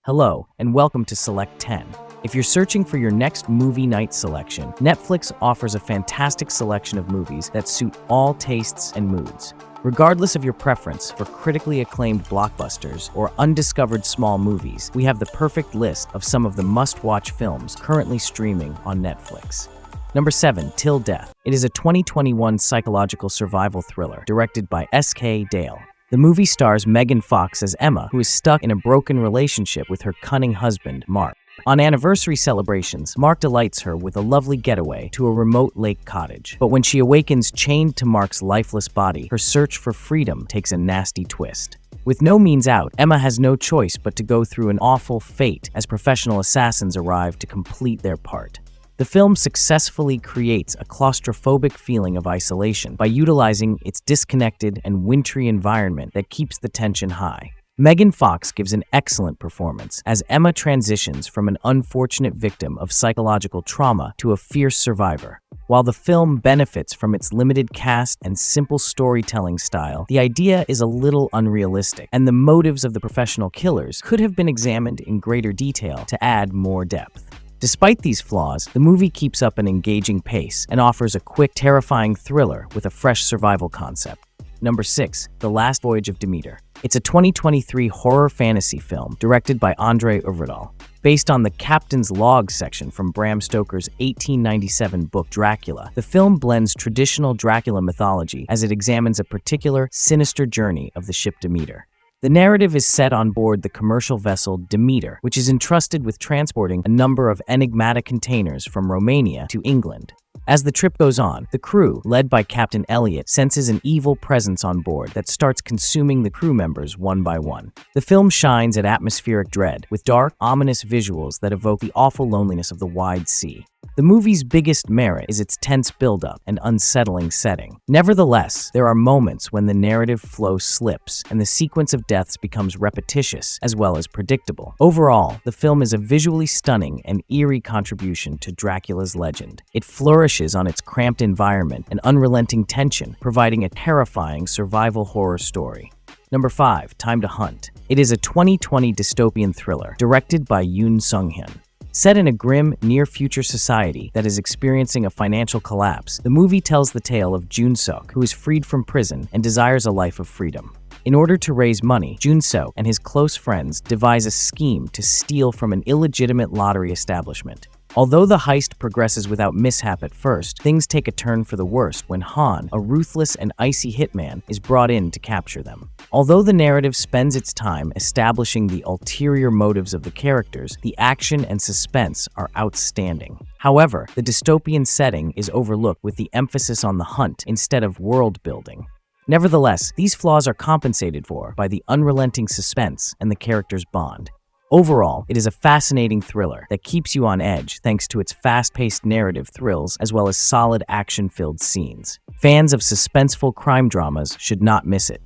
Hello, and welcome to Select 10. If you're searching for your next movie night selection, Netflix offers a fantastic selection of movies that suit all tastes and moods. Regardless of your preference for critically acclaimed blockbusters or undiscovered small movies, we have the perfect list of some of the must-watch films currently streaming on Netflix. Number 7, Till Death. It is a 2021 psychological survival thriller directed by S.K. Dale. The movie stars Megan Fox as Emma, who is stuck in a broken relationship with her cunning husband, Mark. On anniversary celebrations, Mark delights her with a lovely getaway to a remote lake cottage. But when she awakens chained to Mark's lifeless body, her search for freedom takes a nasty twist. With no means out, Emma has no choice but to go through an awful fate as professional assassins arrive to complete their part. The film successfully creates a claustrophobic feeling of isolation by utilizing its disconnected and wintry environment that keeps the tension high. Megan Fox gives an excellent performance as Emma transitions from an unfortunate victim of psychological trauma to a fierce survivor. While the film benefits from its limited cast and simple storytelling style, the idea is a little unrealistic, and the motives of the professional killers could have been examined in greater detail to add more depth. Despite these flaws, the movie keeps up an engaging pace and offers a quick, terrifying thriller with a fresh survival concept. Number 6, The Last Voyage of Demeter. It's a 2023 horror fantasy film directed by André Øvredal. Based on the Captain's Log section from Bram Stoker's 1897 book Dracula, the film blends traditional Dracula mythology as it examines a particular, sinister journey of the ship Demeter. The narrative is set on board the commercial vessel Demeter, which is entrusted with transporting a number of enigmatic containers from Romania to England. As the trip goes on, the crew, led by Captain Elliot, senses an evil presence on board that starts consuming the crew members one by one. The film shines at atmospheric dread, with dark, ominous visuals that evoke the awful loneliness of the wide sea. The movie's biggest merit is its tense build-up and unsettling setting. Nevertheless, there are moments when the narrative flow slips and the sequence of deaths becomes repetitious as well as predictable. Overall, the film is a visually stunning and eerie contribution to Dracula's legend. It flourishes on its cramped environment and unrelenting tension, providing a terrifying survival horror story. Number 5, Time to Hunt. It is a 2020 dystopian thriller directed by Yoon Sung-hyun. Set in a grim, near-future society that is experiencing a financial collapse, the movie tells the tale of Jun-seok, who is freed from prison and desires a life of freedom. In order to raise money, Jun-seok and his close friends devise a scheme to steal from an illegitimate lottery establishment. Although the heist progresses without mishap at first, things take a turn for the worst when Han, a ruthless and icy hitman, is brought in to capture them. Although the narrative spends its time establishing the ulterior motives of the characters, the action and suspense are outstanding. However, the dystopian setting is overlooked with the emphasis on the hunt instead of world building. Nevertheless, these flaws are compensated for by the unrelenting suspense and the characters' bond. Overall, it is a fascinating thriller that keeps you on edge thanks to its fast-paced narrative thrills as well as solid action-filled scenes. Fans of suspenseful crime dramas should not miss it.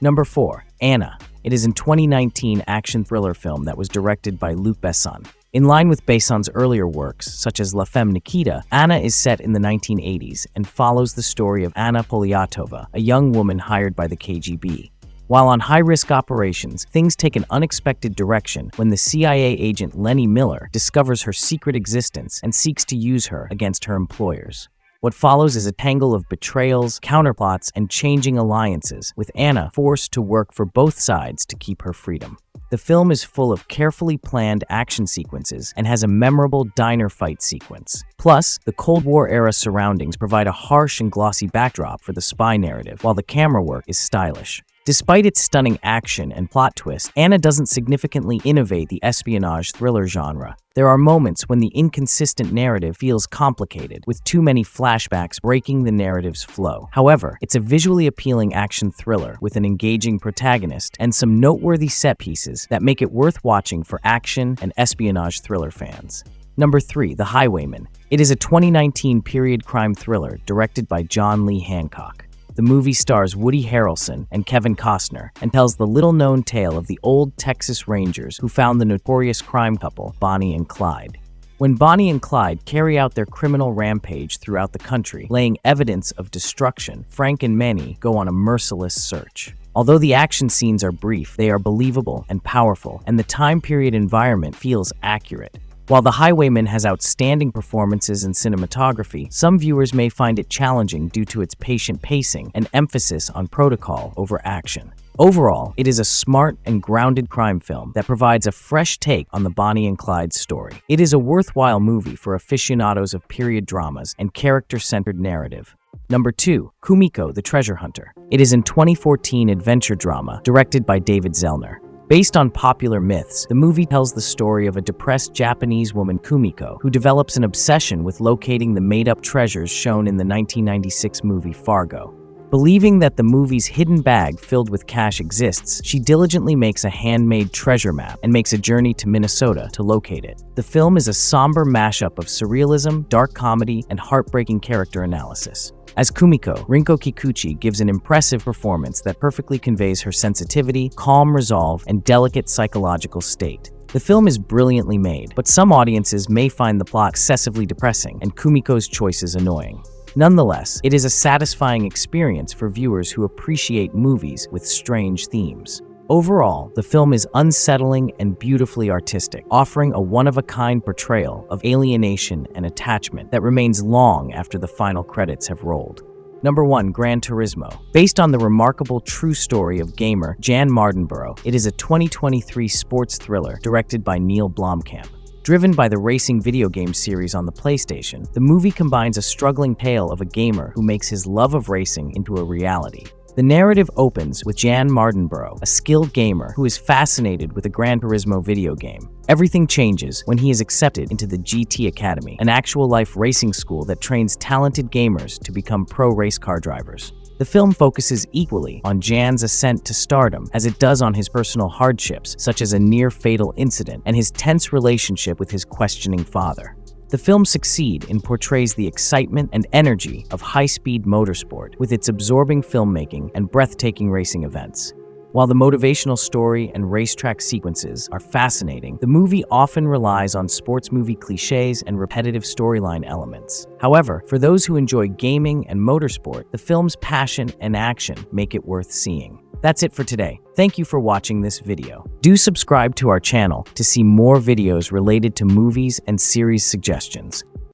Number 4, Anna. It is a 2019 action thriller film that was directed by Luc Besson. In line with Besson's earlier works, such as La Femme Nikita, Anna is set in the 1980s and follows the story of Anna Polyatova, a young woman hired by the KGB. While on high-risk operations, things take an unexpected direction when the CIA agent Lenny Miller discovers her secret existence and seeks to use her against her employers. What follows is a tangle of betrayals, counterplots, and changing alliances, with Anna forced to work for both sides to keep her freedom. The film is full of carefully planned action sequences and has a memorable diner fight sequence. Plus, the Cold War-era surroundings provide a harsh and glossy backdrop for the spy narrative, while the camera work is stylish. Despite its stunning action and plot twist, Anna doesn't significantly innovate the espionage thriller genre. There are moments when the inconsistent narrative feels complicated, with too many flashbacks breaking the narrative's flow. However, it's a visually appealing action thriller with an engaging protagonist and some noteworthy set pieces that make it worth watching for action and espionage thriller fans. Number 3, The Highwaymen. It is a 2019 period crime thriller directed by John Lee Hancock. The movie stars Woody Harrelson and Kevin Costner and tells the little-known tale of the old Texas Rangers who found the notorious crime couple, Bonnie and Clyde. When Bonnie and Clyde carry out their criminal rampage throughout the country, laying evidence of destruction, Frank and Manny go on a merciless search. Although the action scenes are brief, they are believable and powerful, and the time period environment feels accurate. While The Highwaymen has outstanding performances and cinematography, some viewers may find it challenging due to its patient pacing and emphasis on protocol over action. Overall, it is a smart and grounded crime film that provides a fresh take on the Bonnie and Clyde story. It is a worthwhile movie for aficionados of period dramas and character-centered narrative. Number 2. Kumiko, the Treasure Hunter. It is a 2014 adventure drama directed by David Zellner. Based on popular myths, the movie tells the story of a depressed Japanese woman, Kumiko, who develops an obsession with locating the made-up treasures shown in the 1996 movie Fargo. Believing that the movie's hidden bag filled with cash exists, she diligently makes a handmade treasure map and makes a journey to Minnesota to locate it. The film is a somber mashup of surrealism, dark comedy, and heartbreaking character analysis. As Kumiko, Rinko Kikuchi gives an impressive performance that perfectly conveys her sensitivity, calm resolve, and delicate psychological state. The film is brilliantly made, but some audiences may find the plot excessively depressing and Kumiko's choices annoying. Nonetheless, it is a satisfying experience for viewers who appreciate movies with strange themes. Overall, the film is unsettling and beautifully artistic, offering a one-of-a-kind portrayal of alienation and attachment that remains long after the final credits have rolled. Number 1. Gran Turismo. Based on the remarkable true story of gamer Jan Mardenborough, it is a 2023 sports thriller directed by Neil Blomkamp. Driven by the racing video game series on the PlayStation, the movie combines a struggling tale of a gamer who makes his love of racing into a reality. The narrative opens with Jan Mardenborough, a skilled gamer who is fascinated with a Gran Turismo video game. Everything changes when he is accepted into the GT Academy, an actual-life racing school that trains talented gamers to become pro race car drivers. The film focuses equally on Jan's ascent to stardom as it does on his personal hardships, such as a near-fatal incident and his tense relationship with his questioning father. The film succeeds in portrays the excitement and energy of high-speed motorsport with its absorbing filmmaking and breathtaking racing events. While the motivational story and racetrack sequences are fascinating, the movie often relies on sports movie cliches and repetitive storyline elements. However, for those who enjoy gaming and motorsport, the film's passion and action make it worth seeing. That's it for today. Thank you for watching this video. Do subscribe to our channel to see more videos related to movies and series suggestions.